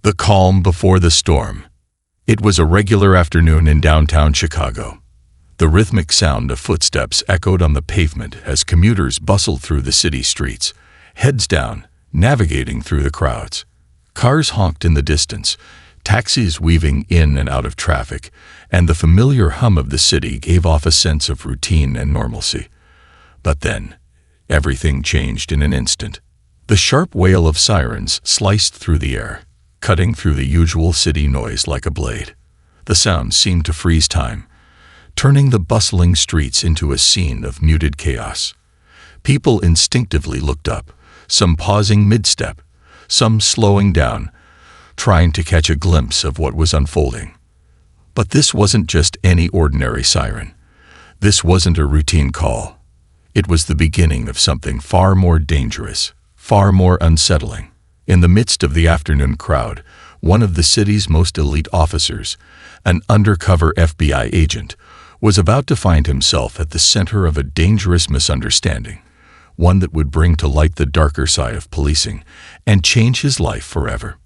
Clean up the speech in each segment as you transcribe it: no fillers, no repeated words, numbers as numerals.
The calm before the storm. It was a regular afternoon in downtown Chicago. The rhythmic sound of footsteps echoed on the pavement as commuters bustled through the city streets, heads down, navigating through the crowds. Cars honked in the distance, taxis weaving in and out of traffic, and the familiar hum of the city gave off a sense of routine and normalcy. But then, everything changed in an instant. The sharp wail of sirens sliced through the air, cutting through the usual city noise like a blade. The sound seemed to freeze time, turning the bustling streets into a scene of muted chaos. People instinctively looked up, some pausing mid-step, some slowing down, trying to catch a glimpse of what was unfolding. But this wasn't just any ordinary siren. This wasn't a routine call. It was the beginning of something far more dangerous, far more unsettling. In the midst of the afternoon crowd, one of the city's most elite officers, an undercover FBI agent, was about to find himself at the center of a dangerous misunderstanding, one that would bring to light the darker side of policing and change his life forever.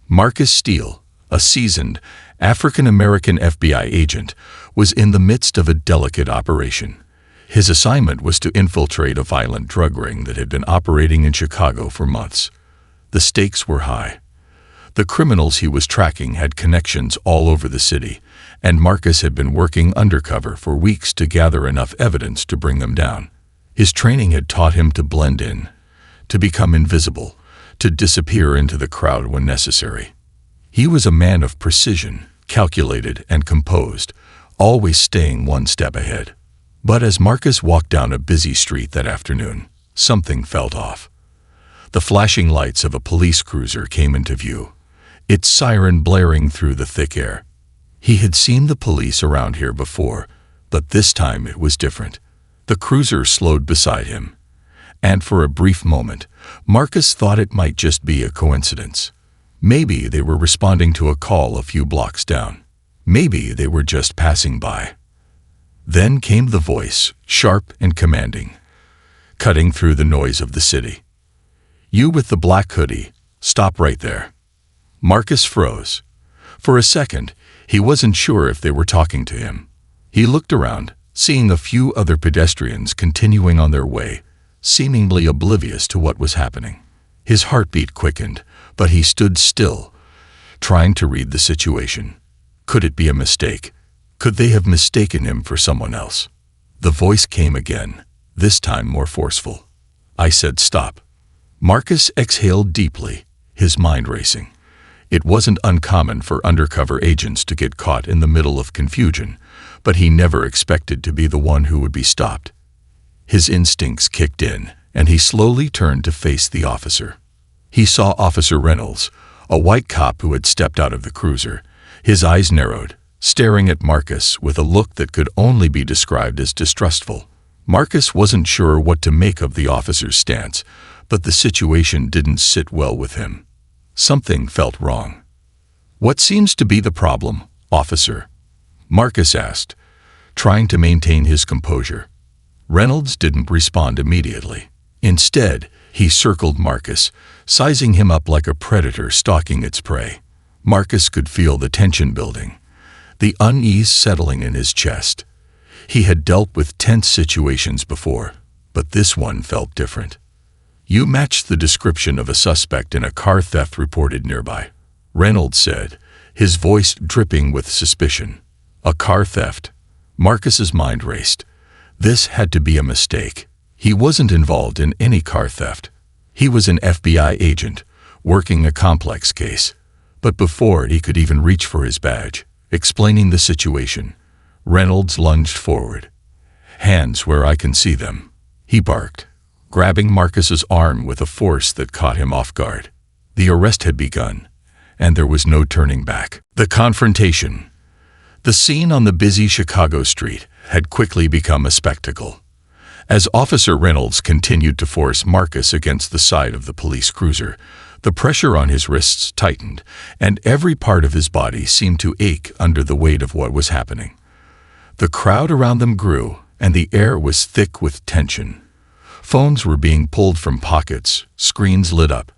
Marcus Steele, a seasoned African-American FBI agent, was in the midst of a delicate operation. His assignment was to infiltrate a violent drug ring that had been operating in Chicago for months. The stakes were high. The criminals he was tracking had connections all over the city, and Marcus had been working undercover for weeks to gather enough evidence to bring them down. His training had taught him to blend in, to become invisible, to disappear into the crowd when necessary. He was a man of precision, calculated and composed, always staying one step ahead. But as Marcus walked down a busy street that afternoon, something felt off. The flashing lights of a police cruiser came into view, its siren blaring through the thick air. He had seen the police around here before, but this time it was different. The cruiser slowed beside him, and for a brief moment, Marcus thought it might just be a coincidence. Maybe they were responding to a call a few blocks down. Maybe they were just passing by. Then came the voice, sharp and commanding, cutting through the noise of the city. "You with the black hoodie, stop right there." Marcus froze. For a second, he wasn't sure if they were talking to him. He looked around, seeing a few other pedestrians continuing on their way, seemingly oblivious to what was happening. His heartbeat quickened, but he stood still, trying to read the situation. Could it be a mistake? Could they have mistaken him for someone else? The voice came again, this time more forceful. "I said stop." Marcus exhaled deeply, his mind racing. It wasn't uncommon for undercover agents to get caught in the middle of confusion, but he never expected to be the one who would be stopped. His instincts kicked in, and he slowly turned to face the officer. He saw Officer Reynolds, a white cop who had stepped out of the cruiser. His eyes narrowed, staring at Marcus with a look that could only be described as distrustful. Marcus wasn't sure what to make of the officer's stance, but the situation didn't sit well with him. Something felt wrong. "What seems to be the problem, officer?" Marcus asked, trying to maintain his composure. Reynolds didn't respond immediately. Instead, he circled Marcus, sizing him up like a predator stalking its prey. Marcus could feel the tension building, the unease settling in his chest. He had dealt with tense situations before, but this one felt different. "You matched the description of a suspect in a car theft reported nearby," Reynolds said, his voice dripping with suspicion. A car theft? Marcus's mind raced. This had to be a mistake. He wasn't involved in any car theft. He was an FBI agent, working a complex case. But before he could even reach for his badge, explaining the situation, Reynolds lunged forward. "Hands where I can see them," he barked, grabbing Marcus's arm with a force that caught him off guard. The arrest had begun, and there was no turning back. The confrontation. The scene on the busy Chicago street had quickly become a spectacle. As Officer Reynolds continued to force Marcus against the side of the police cruiser, the pressure on his wrists tightened, and every part of his body seemed to ache under the weight of what was happening. The crowd around them grew, and the air was thick with tension. Phones were being pulled from pockets, screens lit up,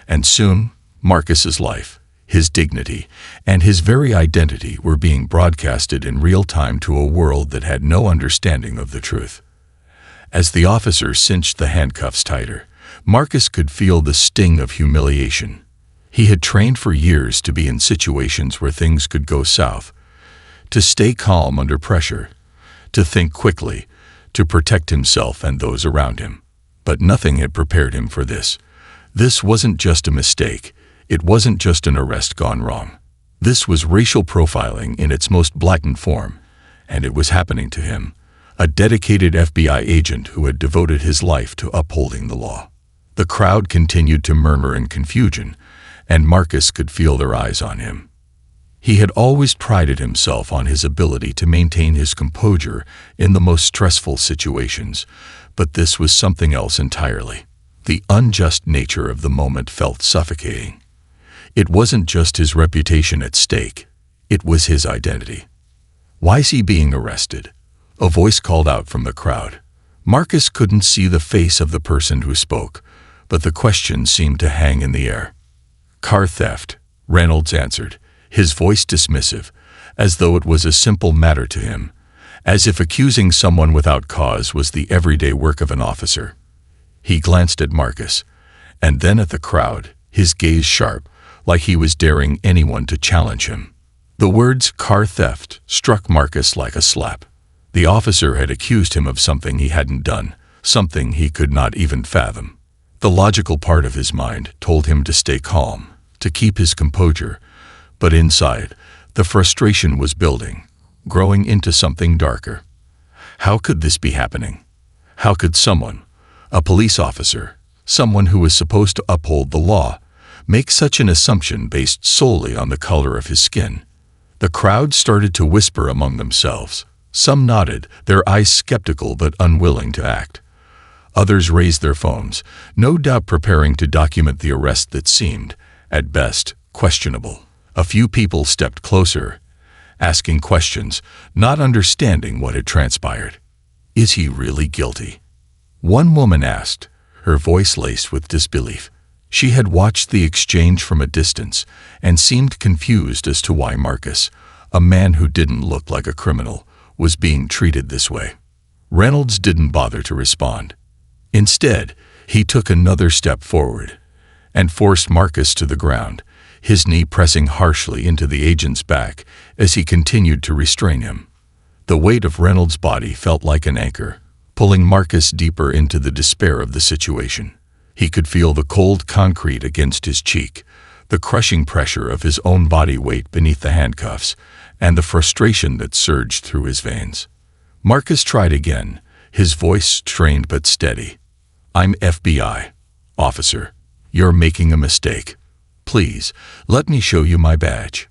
and soon, Marcus's life, his dignity, and his very identity were being broadcasted in real time to a world that had no understanding of the truth. As the officer cinched the handcuffs tighter, Marcus could feel the sting of humiliation. He had trained for years to be in situations where things could go south, to stay calm under pressure, to think quickly, to protect himself and those around him. But nothing had prepared him for this. This wasn't just a mistake. It wasn't just an arrest gone wrong. This was racial profiling in its most blatant form, and it was happening to him, a dedicated FBI agent who had devoted his life to upholding the law. The crowd continued to murmur in confusion, and Marcus could feel their eyes on him. He had always prided himself on his ability to maintain his composure in the most stressful situations, but this was something else entirely. The unjust nature of the moment felt suffocating. It wasn't just his reputation at stake, it was his identity. "Why's he being arrested?" a voice called out from the crowd. Marcus couldn't see the face of the person who spoke, but the question seemed to hang in the air. "Car theft," Reynolds answered, his voice dismissive, as though it was a simple matter to him, as if accusing someone without cause was the everyday work of an officer. He glanced at Marcus, and then at the crowd, his gaze sharp, like he was daring anyone to challenge him. The words "car theft" struck Marcus like a slap. The officer had accused him of something he hadn't done, something he could not even fathom. The logical part of his mind told him to stay calm, to keep his composure, but inside, the frustration was building, growing into something darker. How could this be happening? How could someone, a police officer, someone who was supposed to uphold the law, make such an assumption based solely on the color of his skin? The crowd started to whisper among themselves. Some nodded, their eyes skeptical but unwilling to act. Others raised their phones, no doubt preparing to document the arrest that seemed, at best, questionable. A few people stepped closer, asking questions, not understanding what had transpired. "Is he really guilty?" One woman asked, her voice laced with disbelief. She had watched the exchange from a distance and seemed confused as to why Marcus, a man who didn't look like a criminal, was being treated this way. Reynolds didn't bother to respond. Instead, he took another step forward and forced Marcus to the ground, his knee pressing harshly into the agent's back as he continued to restrain him. The weight of Reynolds' body felt like an anchor, pulling Marcus deeper into the despair of the situation. He could feel the cold concrete against his cheek, the crushing pressure of his own body weight beneath the handcuffs, and the frustration that surged through his veins. Marcus tried again, his voice strained but steady. "I'm FBI, officer. You're making a mistake. Please, let me show you my badge."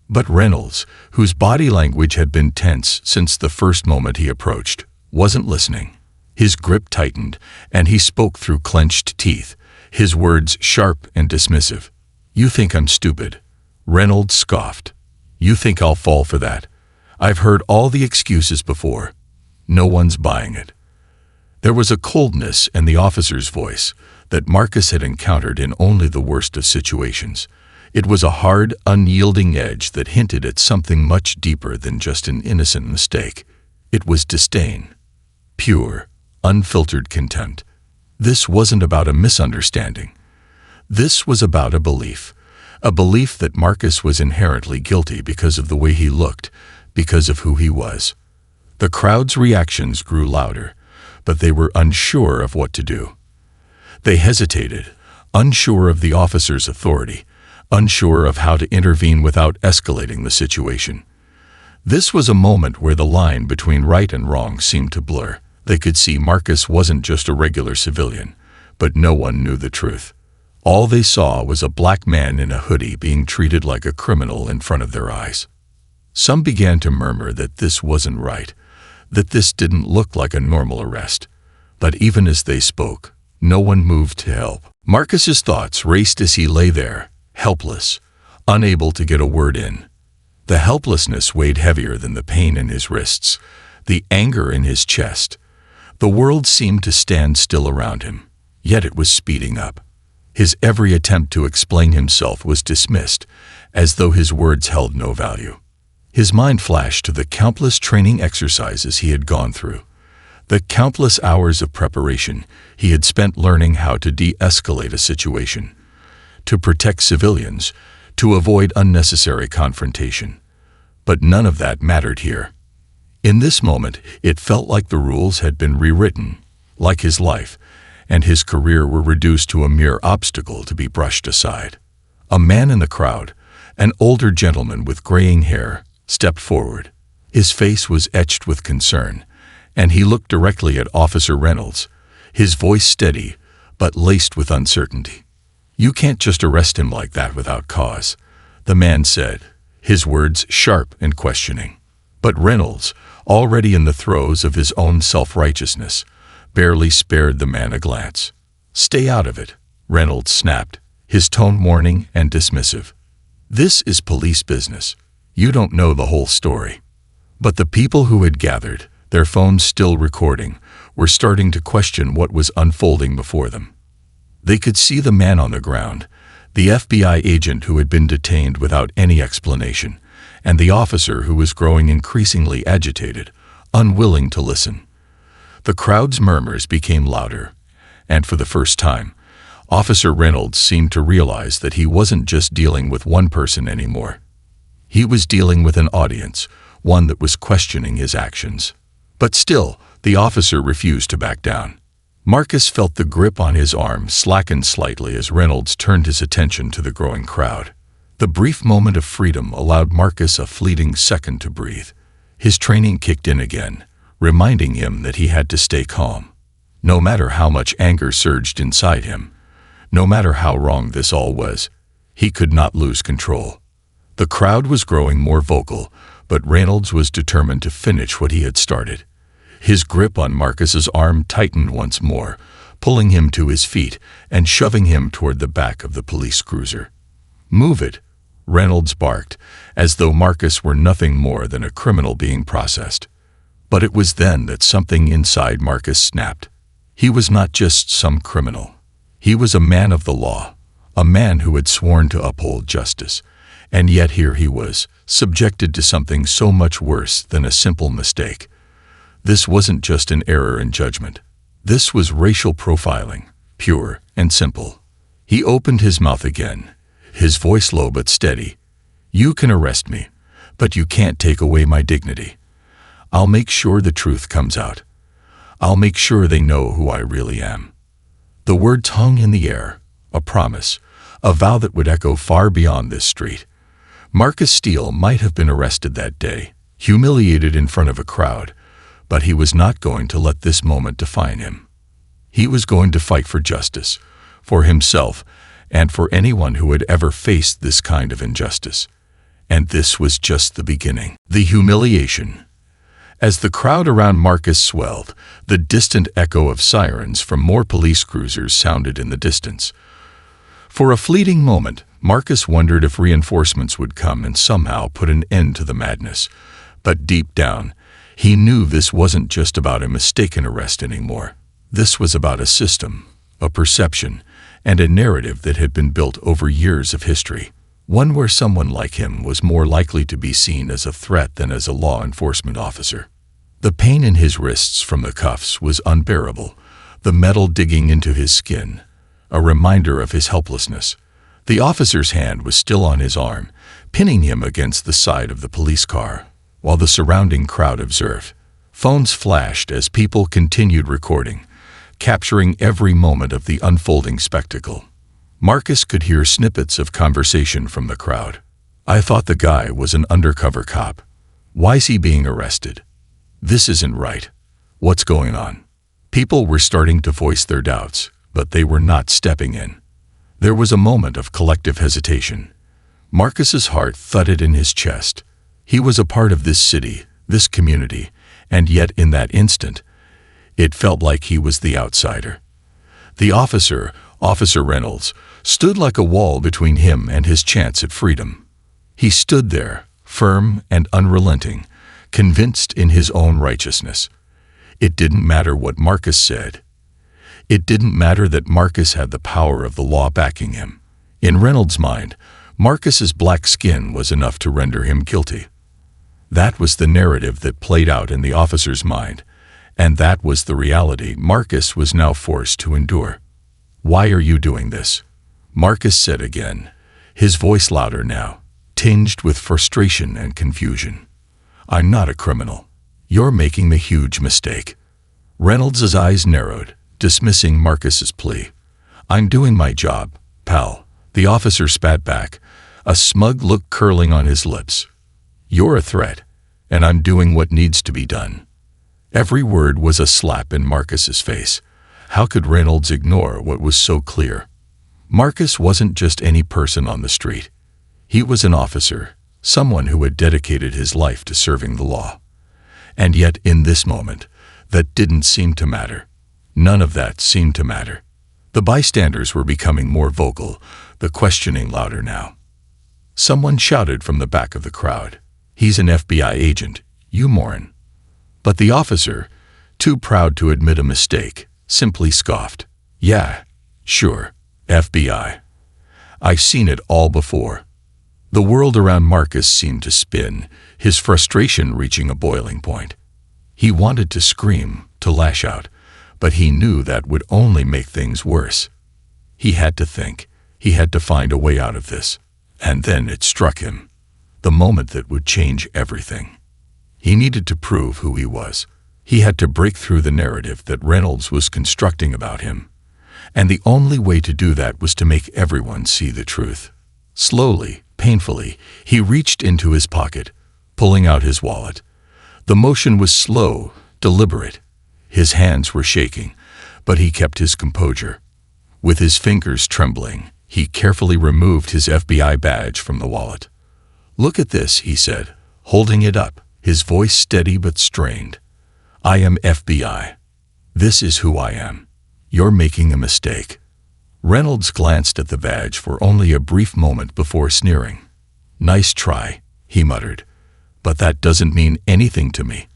But Reynolds, whose body language had been tense since the first moment he approached, wasn't listening. His grip tightened, and he spoke through clenched teeth, his words sharp and dismissive. "You think I'm stupid?" Reynolds scoffed. "You think I'll fall for that? I've heard all the excuses before. No one's buying it." There was a coldness in the officer's voice that Marcus had encountered in only the worst of situations. It was a hard, unyielding edge that hinted at something much deeper than just an innocent mistake. It was disdain. Pure, unfiltered contempt. This wasn't about a misunderstanding. This was about a belief that Marcus was inherently guilty because of the way he looked, because of who he was. The crowd's reactions grew louder, but they were unsure of what to do. They hesitated, unsure of the officer's authority, unsure of how to intervene without escalating the situation. This was a moment where the line between right and wrong seemed to blur. They could see Marcus wasn't just a regular civilian, but no one knew the truth. All they saw was a black man in a hoodie being treated like a criminal in front of their eyes. Some began to murmur that this wasn't right, that this didn't look like a normal arrest. But even as they spoke, no one moved to help. Marcus's thoughts raced as he lay there, helpless, unable to get a word in. The helplessness weighed heavier than the pain in his wrists, the anger in his chest. The world seemed to stand still around him, yet it was speeding up. His every attempt to explain himself was dismissed, as though his words held no value. His mind flashed to the countless training exercises he had gone through, the countless hours of preparation he had spent learning how to de-escalate a situation, to protect civilians, to avoid unnecessary confrontation. But none of that mattered here. In this moment, it felt like the rules had been rewritten, like his life and his career were reduced to a mere obstacle to be brushed aside. A man in the crowd, an older gentleman with graying hair, stepped forward. His face was etched with concern, and he looked directly at Officer Reynolds, his voice steady but laced with uncertainty. "You can't just arrest him like that without cause," the man said, his words sharp and questioning. But Reynolds, already in the throes of his own self-righteousness, barely spared the man a glance. "Stay out of it," Reynolds snapped, his tone warning and dismissive. "This is police business. You don't know the whole story." But the people who had gathered, their phones still recording, were starting to question what was unfolding before them. They could see the man on the ground, the FBI agent who had been detained without any explanation, and the officer who was growing increasingly agitated, unwilling to listen. The crowd's murmurs became louder, and for the first time, Officer Reynolds seemed to realize that he wasn't just dealing with one person anymore. He was dealing with an audience, one that was questioning his actions. But still, the officer refused to back down. Marcus felt the grip on his arm slacken slightly as Reynolds turned his attention to the growing crowd. The brief moment of freedom allowed Marcus a fleeting second to breathe. His training kicked in again, reminding him that he had to stay calm. No matter how much anger surged inside him, no matter how wrong this all was, he could not lose control. The crowd was growing more vocal, but Reynolds was determined to finish what he had started. His grip on Marcus's arm tightened once more, pulling him to his feet and shoving him toward the back of the police cruiser. "Move it," Reynolds barked, as though Marcus were nothing more than a criminal being processed. But it was then that something inside Marcus snapped. He was not just some criminal. He was a man of the law, a man who had sworn to uphold justice. And yet here he was, subjected to something so much worse than a simple mistake. This wasn't just an error in judgment. This was racial profiling, pure and simple. He opened his mouth again, his voice low but steady. "You can arrest me, but you can't take away my dignity. I'll make sure the truth comes out. I'll make sure they know who I really am." The words hung in the air, a promise, a vow that would echo far beyond this street. Marcus Steele might have been arrested that day, humiliated in front of a crowd, but he was not going to let this moment define him. He was going to fight for justice, for himself, and for anyone who had ever faced this kind of injustice. And this was just the beginning. The humiliation. As the crowd around Marcus swelled, the distant echo of sirens from more police cruisers sounded in the distance. For a fleeting moment, Marcus wondered if reinforcements would come and somehow put an end to the madness. But deep down, he knew this wasn't just about a mistaken arrest anymore. This was about a system, a perception, and a narrative that had been built over years of history. One where someone like him was more likely to be seen as a threat than as a law enforcement officer. The pain in his wrists from the cuffs was unbearable, the metal digging into his skin, a reminder of his helplessness. The officer's hand was still on his arm, pinning him against the side of the police car, while the surrounding crowd observed. Phones flashed as people continued recording, capturing every moment of the unfolding spectacle. Marcus could hear snippets of conversation from the crowd. "I thought the guy was an undercover cop. Why's he being arrested? This isn't right. What's going on?" People were starting to voice their doubts, but they were not stepping in. There was a moment of collective hesitation. Marcus's heart thudded in his chest. He was a part of this city, this community, and yet in that instant, it felt like he was the outsider. The officer, Officer Reynolds, stood like a wall between him and his chance at freedom. He stood there, firm and unrelenting, convinced in his own righteousness. It didn't matter what Marcus said. It didn't matter that Marcus had the power of the law backing him. In Reynolds' mind, Marcus's black skin was enough to render him guilty. That was the narrative that played out in the officer's mind, and that was the reality Marcus was now forced to endure. "Why are you doing this?" Marcus said again, his voice louder now, tinged with frustration and confusion. "I'm not a criminal. You're making the huge mistake." Reynolds' eyes narrowed, dismissing Marcus's plea. "I'm doing my job, pal," the officer spat back, a smug look curling on his lips. "You're a threat, and I'm doing what needs to be done." Every word was a slap in Marcus's face. How could Reynolds ignore what was so clear? Marcus wasn't just any person on the street. He was an officer, someone who had dedicated his life to serving the law. And yet, in this moment, that didn't seem to matter. None of that seemed to matter. The bystanders were becoming more vocal, the questioning louder now. Someone shouted from the back of the crowd, "He's an FBI agent, you moron." But the officer, too proud to admit a mistake, simply scoffed. "Yeah, sure, FBI. I've seen it all before." The world around Marcus seemed to spin, his frustration reaching a boiling point. He wanted to scream, to lash out, but he knew that would only make things worse. He had to think. He had to find a way out of this. And then it struck him. The moment that would change everything. He needed to prove who he was. He had to break through the narrative that Reynolds was constructing about him. And the only way to do that was to make everyone see the truth. Slowly, painfully, he reached into his pocket, pulling out his wallet. The motion was slow, deliberate. His hands were shaking, but he kept his composure. With his fingers trembling, he carefully removed his FBI badge from the wallet. "Look at this," he said, holding it up, his voice steady but strained. "I am FBI. This is who I am. You're making a mistake." Reynolds glanced at the badge for only a brief moment before sneering. "Nice try," he muttered, "but that doesn't mean anything to me.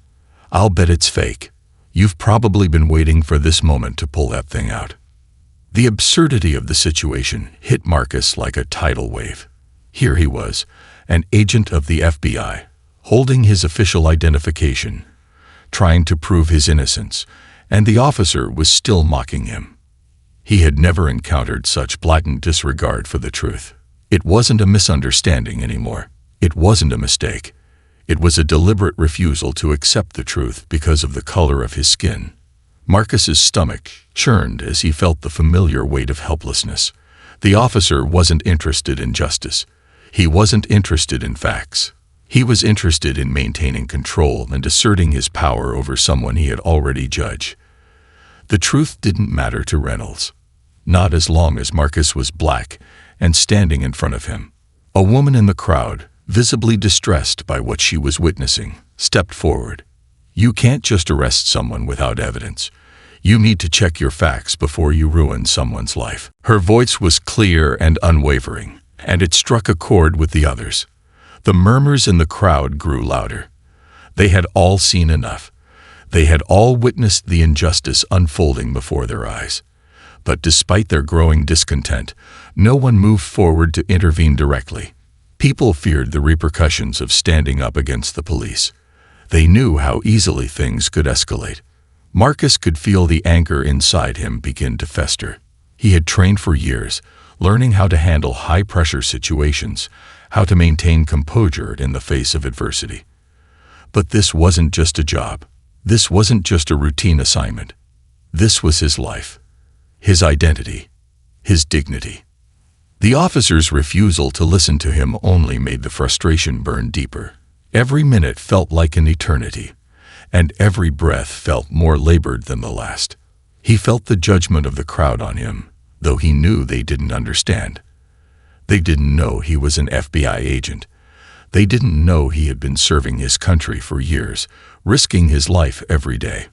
I'll bet it's fake. You've probably been waiting for this moment to pull that thing out." The absurdity of the situation hit Marcus like a tidal wave. Here he was, an agent of the FBI, holding his official identification, trying to prove his innocence, and the officer was still mocking him. He had never encountered such blatant disregard for the truth. It wasn't a misunderstanding anymore. It wasn't a mistake. It was a deliberate refusal to accept the truth because of the color of his skin. Marcus's stomach churned as he felt the familiar weight of helplessness. The officer wasn't interested in justice. He wasn't interested in facts. He was interested in maintaining control and asserting his power over someone he had already judged. The truth didn't matter to Reynolds. Not as long as Marcus was black and standing in front of him. A woman in the crowd, visibly distressed by what she was witnessing, stepped forward. "You can't just arrest someone without evidence. You need to check your facts before you ruin someone's life." Her voice was clear and unwavering, and it struck a chord with the others. The murmurs in the crowd grew louder. They had all seen enough. They had all witnessed the injustice unfolding before their eyes. But despite their growing discontent, no one moved forward to intervene directly. People feared the repercussions of standing up against the police. They knew how easily things could escalate. Marcus could feel the anger inside him begin to fester. He had trained for years, learning how to handle high-pressure situations, how to maintain composure in the face of adversity. But this wasn't just a job. This wasn't just a routine assignment. This was his life, his identity, his dignity. The officer's refusal to listen to him only made the frustration burn deeper. Every minute felt like an eternity, and every breath felt more labored than the last. He felt the judgment of the crowd on him, though he knew they didn't understand. They didn't know he was an FBI agent. They didn't know he had been serving his country for years, risking his life every day.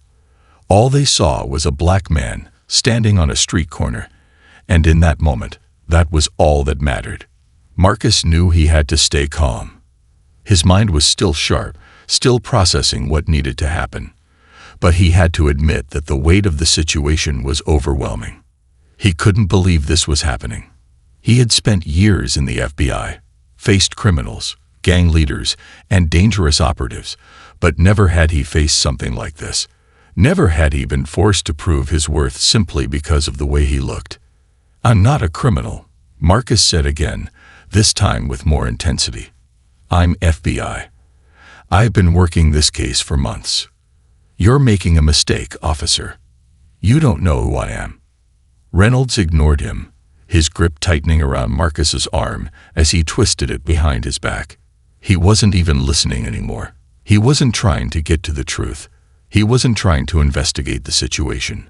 All they saw was a black man standing on a street corner, and in that moment, that was all that mattered. Marcus knew he had to stay calm. His mind was still sharp, still processing what needed to happen. but he had to admit that the weight of the situation was overwhelming. He couldn't believe this was happening. He had spent years in the FBI, faced criminals, gang leaders, and dangerous operatives, but never had he faced something like this. Never had he been forced to prove his worth simply because of the way he looked. "I'm not a criminal," Marcus said again, this time with more intensity. "I'm FBI. I've been working this case for months. You're making a mistake, officer. You don't know who I am." Reynolds ignored him, his grip tightening around Marcus's arm as he twisted it behind his back. He wasn't even listening anymore. He wasn't trying to get to the truth. He wasn't trying to investigate the situation.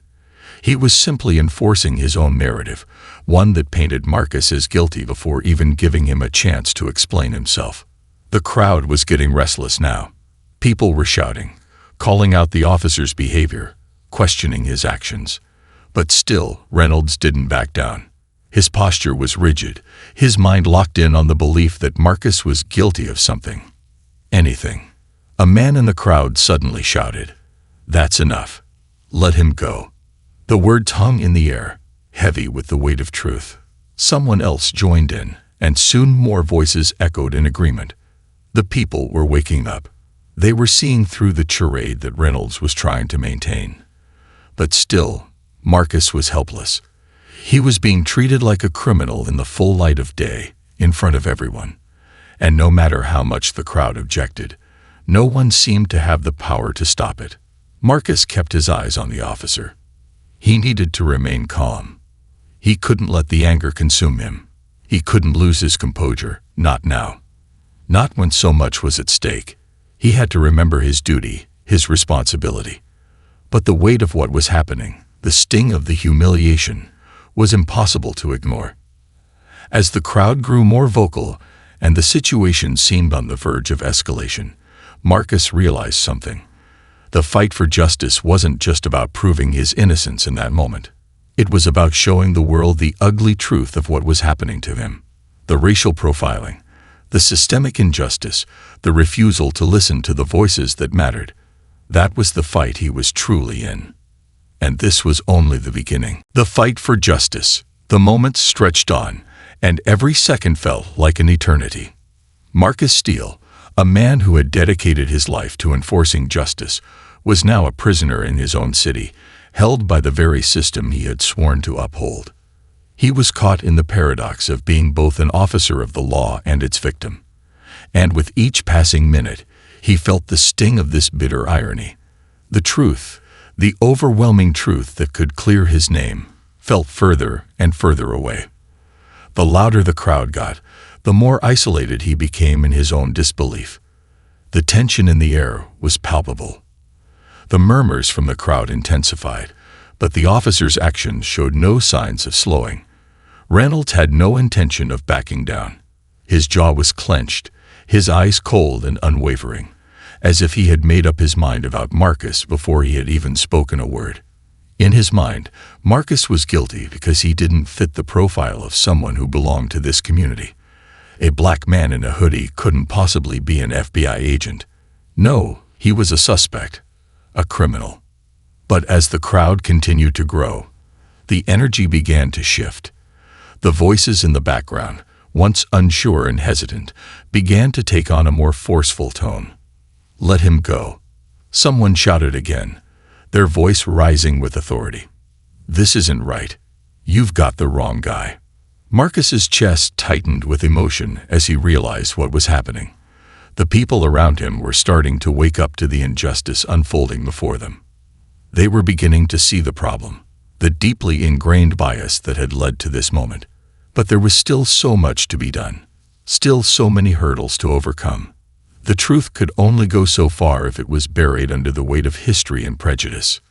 He was simply enforcing his own narrative, one that painted Marcus as guilty before even giving him a chance to explain himself. The crowd was getting restless now. People were shouting, calling out the officer's behavior, questioning his actions. But still, Reynolds didn't back down. His posture was rigid, his mind locked in on the belief that Marcus was guilty of something. Anything. A man in the crowd suddenly shouted, "That's enough. Let him go." The words hung in the air, heavy with the weight of truth. Someone else joined in, and soon more voices echoed in agreement. The people were waking up. They were seeing through the charade that Reynolds was trying to maintain. But still, Marcus was helpless. He was being treated like a criminal in the full light of day, in front of everyone. And no matter how much the crowd objected, no one seemed to have the power to stop it. Marcus kept his eyes on the officer. He needed to remain calm. He couldn't let the anger consume him. He couldn't lose his composure, not now. Not when so much was at stake. He had to remember his duty, his responsibility. But the weight of what was happening, the sting of the humiliation, was impossible to ignore. As the crowd grew more vocal and the situation seemed on the verge of escalation, Marcus realized something. The fight for justice wasn't just about proving his innocence in that moment. It was about showing the world the ugly truth of what was happening to him. The racial profiling, the systemic injustice, the refusal to listen to the voices that mattered. That was the fight he was truly in. And this was only the beginning. The fight for justice. The moments stretched on, and every second felt like an eternity. Marcus Steele, a man who had dedicated his life to enforcing justice, was now a prisoner in his own city, held by the very system he had sworn to uphold. He was caught in the paradox of being both an officer of the law and its victim. And with each passing minute, he felt the sting of this bitter irony. The truth, the overwhelming truth that could clear his name, felt further and further away. The louder the crowd got, the more isolated he became in his own disbelief. The tension in the air was palpable. The murmurs from the crowd intensified, but the officer's actions showed no signs of slowing. Reynolds had no intention of backing down. His jaw was clenched, his eyes cold and unwavering, as if he had made up his mind about Marcus before he had even spoken a word. In his mind, Marcus was guilty because he didn't fit the profile of someone who belonged to this community. A black man in a hoodie couldn't possibly be an FBI agent. No, he was a suspect, a criminal. But as the crowd continued to grow, the energy began to shift. The voices in the background, once unsure and hesitant, began to take on a more forceful tone. "Let him go," someone shouted again, their voice rising with authority. "This isn't right. You've got the wrong guy." Marcus's chest tightened with emotion as he realized what was happening. The people around him were starting to wake up to the injustice unfolding before them. They were beginning to see the problem, the deeply ingrained bias that had led to this moment. But there was still so much to be done, still so many hurdles to overcome. The truth could only go so far if it was buried under the weight of history and prejudice.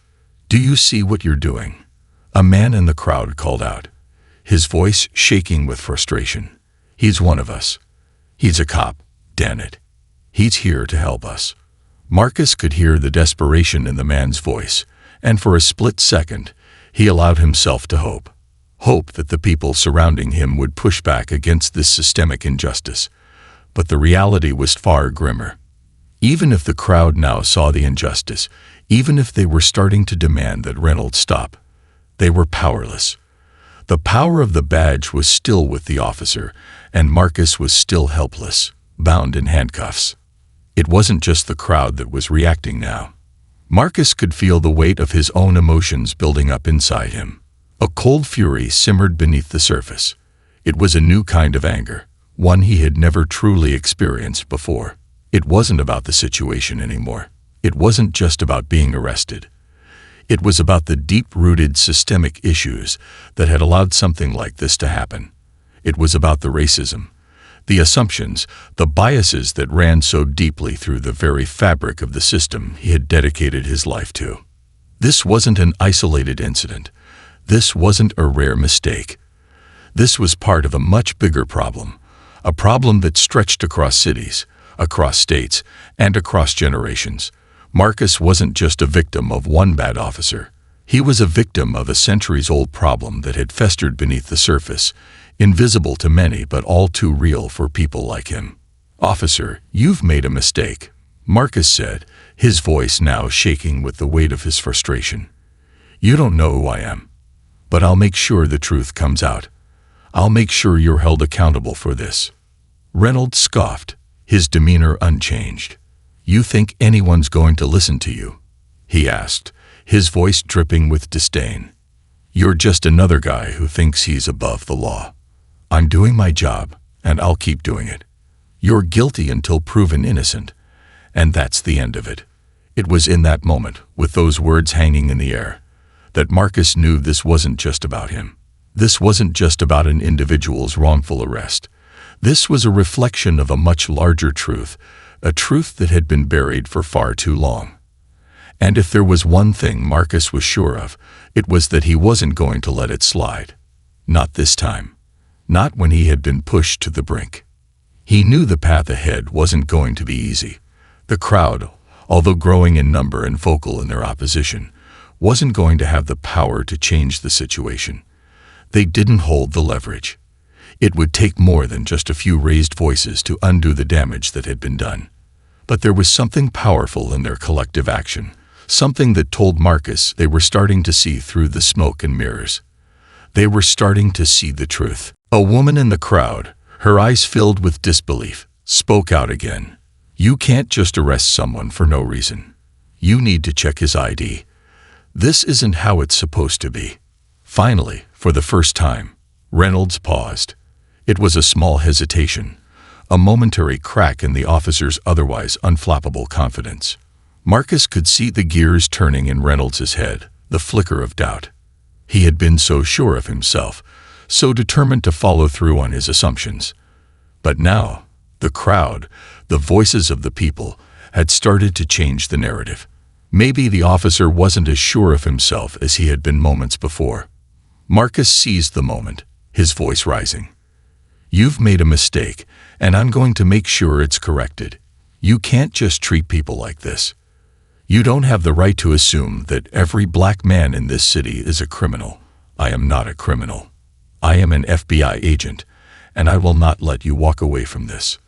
"Do you see what you're doing?" a man in the crowd called out, his voice shaking with frustration. "He's one of us. He's a cop, damn it. He's here to help us." Marcus could hear the desperation in the man's voice, and for a split second, he allowed himself to hope. Hope that the people surrounding him would push back against this systemic injustice. But the reality was far grimmer. Even if the crowd now saw the injustice, Even if they were starting to demand that Reynolds stop, they were powerless. The power of the badge was still with the officer, and Marcus was still helpless, bound in handcuffs. It wasn't just the crowd that was reacting now. Marcus could feel the weight of his own emotions building up inside him. A cold fury simmered beneath the surface. It was a new kind of anger, one he had never truly experienced before. It wasn't about the situation anymore. It wasn't just about being arrested. It was about the deep-rooted systemic issues that had allowed something like this to happen. It was about the racism, the assumptions, the biases that ran so deeply through the very fabric of the system he had dedicated his life to. This wasn't an isolated incident. This wasn't a rare mistake. This was part of a much bigger problem, a problem that stretched across cities, across states, and across generations. Marcus wasn't just a victim of one bad officer. He was a victim of a centuries-old problem that had festered beneath the surface, invisible to many but all too real for people like him. "Officer, you've made a mistake," Marcus said, his voice now shaking with the weight of his frustration. "You don't know who I am, but I'll make sure the truth comes out. I'll make sure you're held accountable for this." Reynolds scoffed, his demeanor unchanged. "You think anyone's going to listen to you?" he asked, his voice dripping with disdain. "You're just another guy who thinks he's above the law. I'm doing my job, and I'll keep doing it. You're guilty until proven innocent, and that's the end of it." It was in that moment, with those words hanging in the air, that Marcus knew this wasn't just about him. This wasn't just about an individual's wrongful arrest. This was a reflection of a much larger truth, a truth that had been buried for far too long. And if there was one thing Marcus was sure of, it was that he wasn't going to let it slide. Not this time. Not when he had been pushed to the brink. He knew the path ahead wasn't going to be easy. The crowd, although growing in number and vocal in their opposition, wasn't going to have the power to change the situation. They didn't hold the leverage. It would take more than just a few raised voices to undo the damage that had been done. But there was something powerful in their collective action, something that told Marcus they were starting to see through the smoke and mirrors. They were starting to see the truth. A woman in the crowd, her eyes filled with disbelief, spoke out again. "You can't just arrest someone for no reason. You need to check his ID. This isn't how it's supposed to be." Finally, for the first time, Reynolds paused. It was a small hesitation, a momentary crack in the officer's otherwise unflappable confidence. Marcus could see the gears turning in Reynolds's head, the flicker of doubt. He had been so sure of himself, so determined to follow through on his assumptions. But now, the crowd, the voices of the people, had started to change the narrative. Maybe the officer wasn't as sure of himself as he had been moments before. Marcus seized the moment, his voice rising. "You've made a mistake, and I'm going to make sure it's corrected. You can't just treat people like this. You don't have the right to assume that every black man in this city is a criminal. I am not a criminal. I am an FBI agent, and I will not let you walk away from this."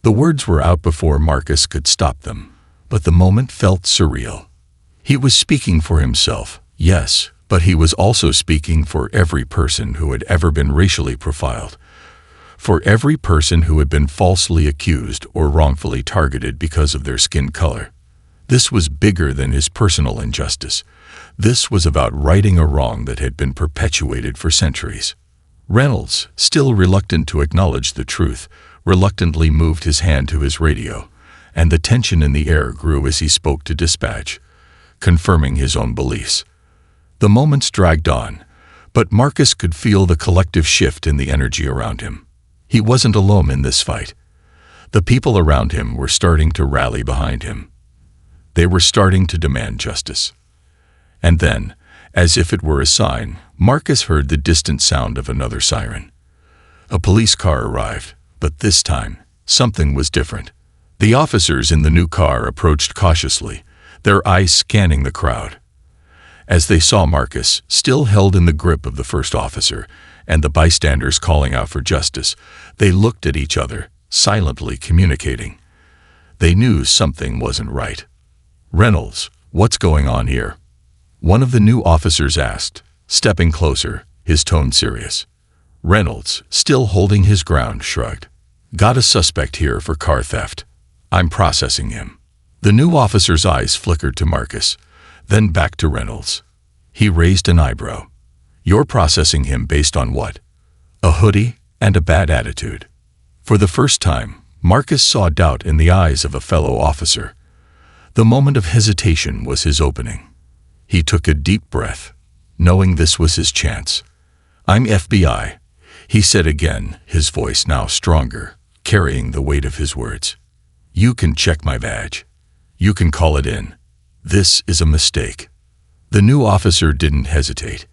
The words were out before Marcus could stop them, but the moment felt surreal. He was speaking for himself, yes, but he was also speaking for every person who had ever been racially profiled, for every person who had been falsely accused or wrongfully targeted because of their skin color. This was bigger than his personal injustice. This was about righting a wrong that had been perpetuated for centuries. Reynolds, still reluctant to acknowledge the truth, reluctantly moved his hand to his radio, and the tension in the air grew as he spoke to dispatch, confirming his own beliefs. The moments dragged on, but Marcus could feel the collective shift in the energy around him. He wasn't alone in this fight. The people around him were starting to rally behind him. They were starting to demand justice. And then, as if it were a sign, Marcus heard the distant sound of another siren. A police car arrived, but this time, something was different. The officers in the new car approached cautiously, their eyes scanning the crowd. As they saw Marcus, still held in the grip of the first officer, and the bystanders calling out for justice, they looked at each other, silently communicating. They knew something wasn't right. Reynolds, "What's going on here?" one of the new officers asked, stepping closer, his tone serious. Reynolds, still holding his ground, shrugged. "Got a suspect here for car theft. I'm processing him." The new officer's eyes flickered to Marcus, then back to Reynolds. He raised an eyebrow. "You're processing him based on what?" "A hoodie and a bad attitude." For the first time, Marcus saw doubt in the eyes of a fellow officer. The moment of hesitation was his opening. He took a deep breath, knowing this was his chance. "I'm FBI," he said again, his voice now stronger, carrying the weight of his words. "You can check my badge. You can call it in. This is a mistake." The new officer didn't hesitate.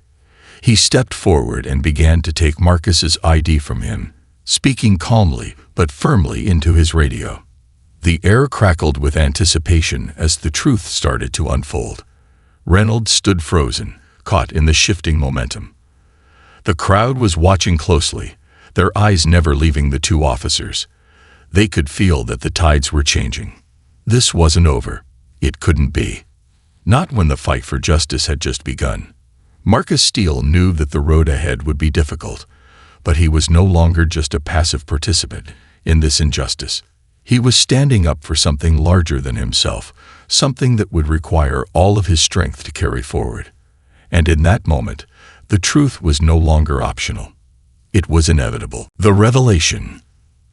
He stepped forward and began to take Marcus's ID from him, speaking calmly but firmly into his radio. The air crackled with anticipation as the truth started to unfold. Reynolds stood frozen, caught in the shifting momentum. The crowd was watching closely, their eyes never leaving the two officers. They could feel that the tides were changing. This wasn't over. It couldn't be. Not when the fight for justice had just begun. Marcus Steele knew that the road ahead would be difficult, but he was no longer just a passive participant in this injustice. He was standing up for something larger than himself, something that would require all of his strength to carry forward. And in that moment, the truth was no longer optional. It was inevitable. The revelation.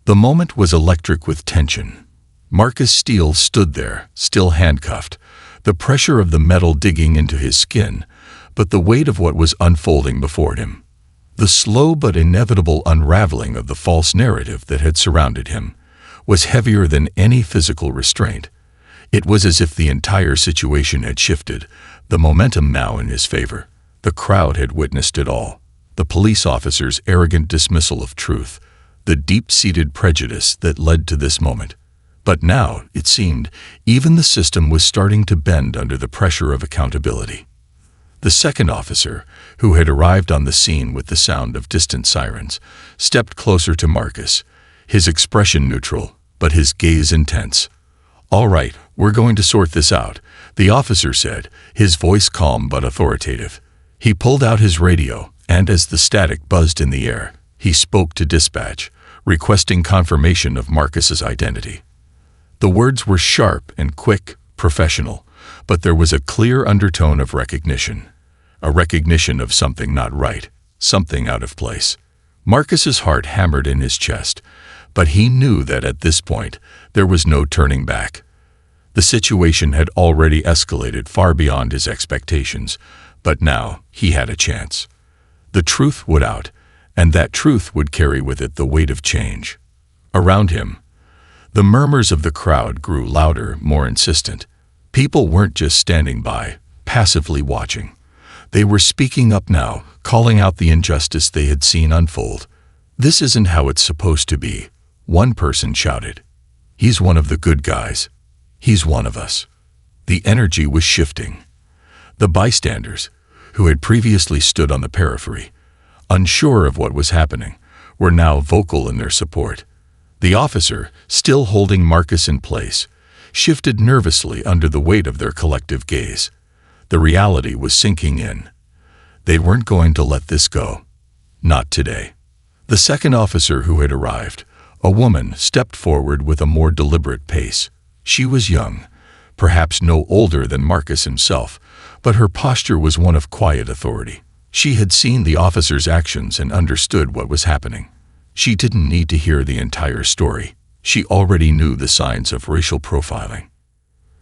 The moment was electric with tension. Marcus Steele stood there, still handcuffed, the pressure of the metal digging into his skin, but the weight of what was unfolding before him. The slow but inevitable unraveling of the false narrative that had surrounded him was heavier than any physical restraint. It was as if the entire situation had shifted, the momentum now in his favor. The crowd had witnessed it all. The police officer's arrogant dismissal of truth, the deep-seated prejudice that led to this moment. But now, it seemed, even the system was starting to bend under the pressure of accountability. The second officer, who had arrived on the scene with the sound of distant sirens, stepped closer to Marcus, his expression neutral, but his gaze intense. "All right, we're going to sort this out," the officer said, his voice calm but authoritative. He pulled out his radio, and as the static buzzed in the air, he spoke to dispatch, requesting confirmation of Marcus's identity. The words were sharp and quick, professional, but there was a clear undertone of recognition. A recognition of something not right, something out of place. Marcus's heart hammered in his chest, but he knew that at this point, there was no turning back. The situation had already escalated far beyond his expectations, but now he had a chance. The truth would out, and that truth would carry with it the weight of change. Around him, the murmurs of the crowd grew louder, more insistent. People weren't just standing by, passively watching. They were speaking up now, calling out the injustice they had seen unfold. "This isn't how it's supposed to be," one person shouted. "He's one of the good guys. He's one of us." The energy was shifting. The bystanders, who had previously stood on the periphery, unsure of what was happening, were now vocal in their support. The officer, still holding Marcus in place, shifted nervously under the weight of their collective gaze. The reality was sinking in. They weren't going to let this go. Not today. The second officer who had arrived, a woman, stepped forward with a more deliberate pace. She was young, perhaps no older than Marcus himself, but her posture was one of quiet authority. She had seen the officer's actions and understood what was happening. She didn't need to hear the entire story. She already knew the signs of racial profiling.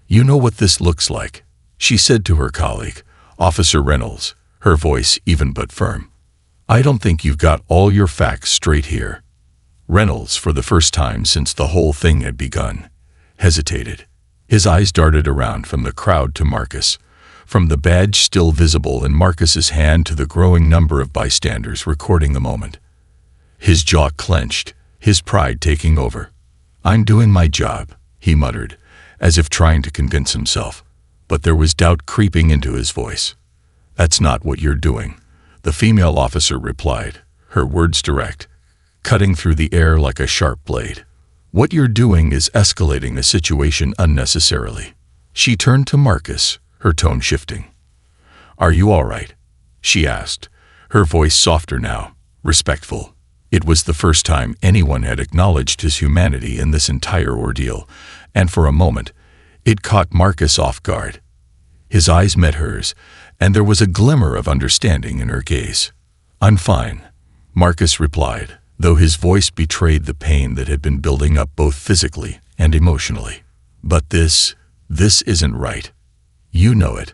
"You know what this looks like," she said to her colleague, Officer Reynolds, her voice even but firm. "I don't think you've got all your facts straight here." Reynolds, for the first time since the whole thing had begun, hesitated. His eyes darted around from the crowd to Marcus, from the badge still visible in Marcus's hand to the growing number of bystanders recording the moment. His jaw clenched, his pride taking over. "I'm doing my job," he muttered, as if trying to convince himself. But there was doubt creeping into his voice. "That's not what you're doing," the female officer replied, her words direct, cutting through the air like a sharp blade. "What you're doing is escalating a situation unnecessarily." She turned to Marcus, her tone shifting. "Are you all right?" she asked, her voice softer now, respectful. It was the first time anyone had acknowledged his humanity in this entire ordeal, and for a moment, it caught Marcus off guard. His eyes met hers, and there was a glimmer of understanding in her gaze. "I'm fine," Marcus replied, though his voice betrayed the pain that had been building up both physically and emotionally. "But this isn't right. You know it."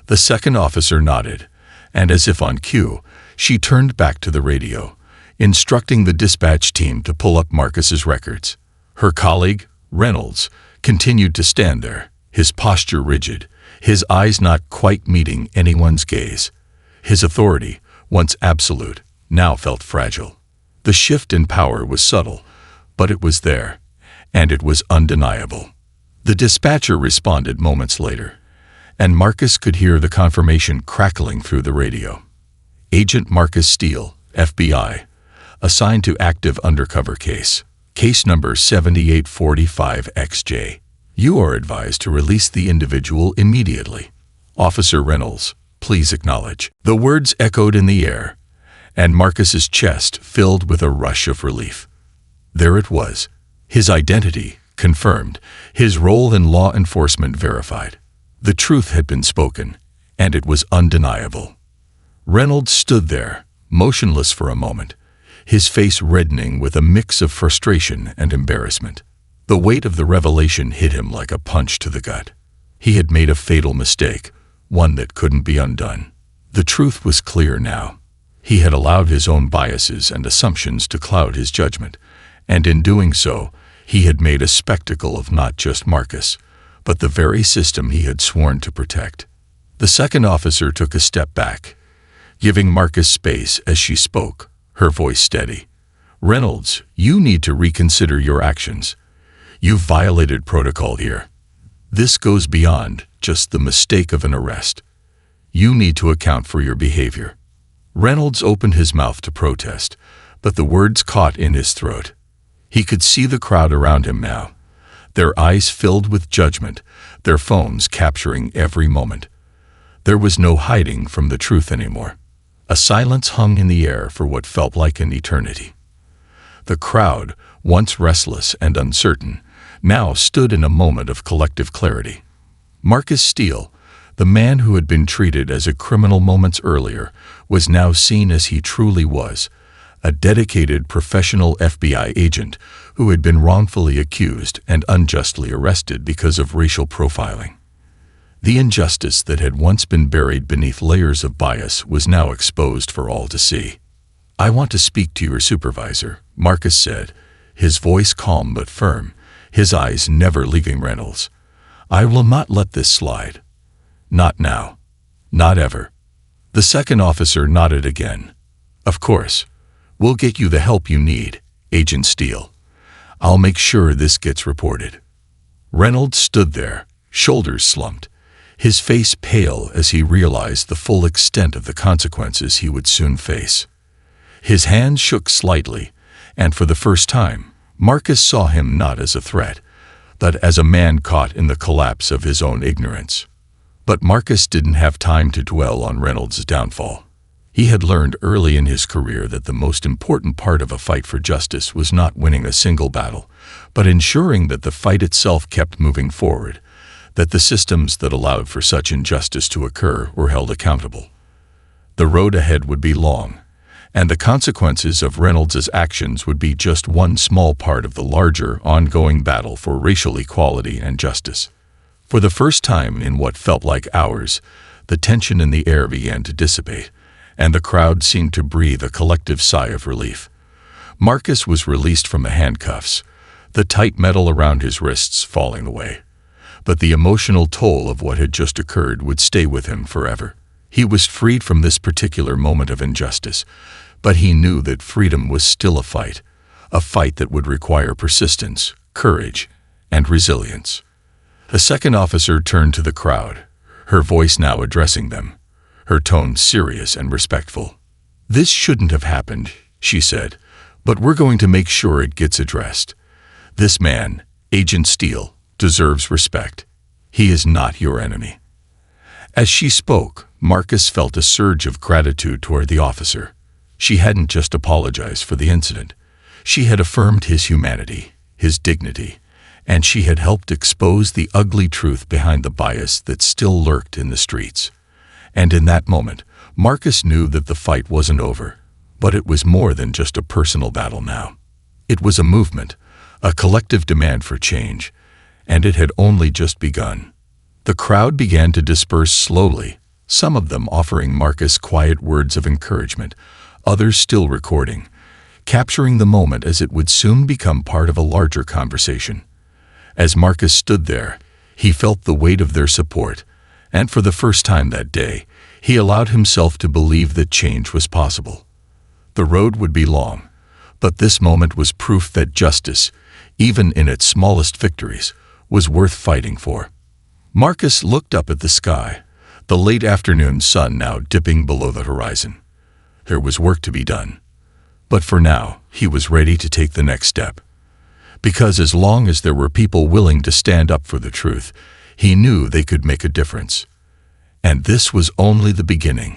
The second officer nodded, and as if on cue, she turned back to the radio, instructing the dispatch team to pull up Marcus's records. Her colleague, Reynolds, continued to stand there, his posture rigid, his eyes not quite meeting anyone's gaze. His authority, once absolute, now felt fragile. The shift in power was subtle, but it was there, and it was undeniable. The dispatcher responded moments later, and Marcus could hear the confirmation crackling through the radio. "Agent Marcus Steele, FBI, assigned to active undercover case number 7845XJ. You are advised to release the individual immediately. Officer Reynolds, please acknowledge." The words echoed in the air, and Marcus's chest filled with a rush of relief. There it was, his identity confirmed, his role in law enforcement verified. The truth had been spoken, and it was undeniable. Reynolds stood there, motionless for a moment, his face reddening with a mix of frustration and embarrassment. The weight of the revelation hit him like a punch to the gut. He had made a fatal mistake, one that couldn't be undone. The truth was clear now. He had allowed his own biases and assumptions to cloud his judgment, and in doing so, he had made a spectacle of not just Marcus, but the very system he had sworn to protect. The second officer took a step back, giving Marcus space as she spoke, her voice steady. "Reynolds, you need to reconsider your actions. You've violated protocol here. This goes beyond just the mistake of an arrest. You need to account for your behavior." Reynolds opened his mouth to protest, but the words caught in his throat. He could see the crowd around him now, their eyes filled with judgment, their phones capturing every moment. There was no hiding from the truth anymore. A silence hung in the air for what felt like an eternity. The crowd, once restless and uncertain, now stood in a moment of collective clarity. Marcus Steele, the man who had been treated as a criminal moments earlier, was now seen as he truly was, a dedicated professional FBI agent who had been wrongfully accused and unjustly arrested because of racial profiling. The injustice that had once been buried beneath layers of bias was now exposed for all to see. "I want to speak to your supervisor," Marcus said, his voice calm but firm, his eyes never leaving Reynolds. "I will not let this slide. Not now. Not ever." The second officer nodded again. "Of course. We'll get you the help you need, Agent Steele. I'll make sure this gets reported." Reynolds stood there, shoulders slumped, his face pale as he realized the full extent of the consequences he would soon face. His hands shook slightly, and for the first time, Marcus saw him not as a threat, but as a man caught in the collapse of his own ignorance. But Marcus didn't have time to dwell on Reynolds' downfall. He had learned early in his career that the most important part of a fight for justice was not winning a single battle, but ensuring that the fight itself kept moving forward, that the systems that allowed for such injustice to occur were held accountable. The road ahead would be long, and the consequences of Reynolds' actions would be just one small part of the larger, ongoing battle for racial equality and justice. For the first time in what felt like hours, the tension in the air began to dissipate, and the crowd seemed to breathe a collective sigh of relief. Marcus was released from the handcuffs, the tight metal around his wrists falling away. But the emotional toll of what had just occurred would stay with him forever. He was freed from this particular moment of injustice, but he knew that freedom was still a fight that would require persistence, courage, and resilience. The second officer turned to the crowd, her voice now addressing them, her tone serious and respectful. "This shouldn't have happened," she said, "but we're going to make sure it gets addressed. This man, Agent Steele, deserves respect. He is not your enemy." As she spoke, Marcus felt a surge of gratitude toward the officer. She hadn't just apologized for the incident. She had affirmed his humanity, his dignity, and she had helped expose the ugly truth behind the bias that still lurked in the streets. And in that moment, Marcus knew that the fight wasn't over, but it was more than just a personal battle now. It was a movement, a collective demand for change, and it had only just begun. The crowd began to disperse slowly, some of them offering Marcus quiet words of encouragement, others still recording, capturing the moment as it would soon become part of a larger conversation. As Marcus stood there, he felt the weight of their support, and for the first time that day, he allowed himself to believe that change was possible. The road would be long, but this moment was proof that justice, even in its smallest victories, was worth fighting for. Marcus looked up at the sky, the late afternoon sun now dipping below the horizon. There was work to be done. But for now, he was ready to take the next step. Because as long as there were people willing to stand up for the truth, he knew they could make a difference. And this was only the beginning.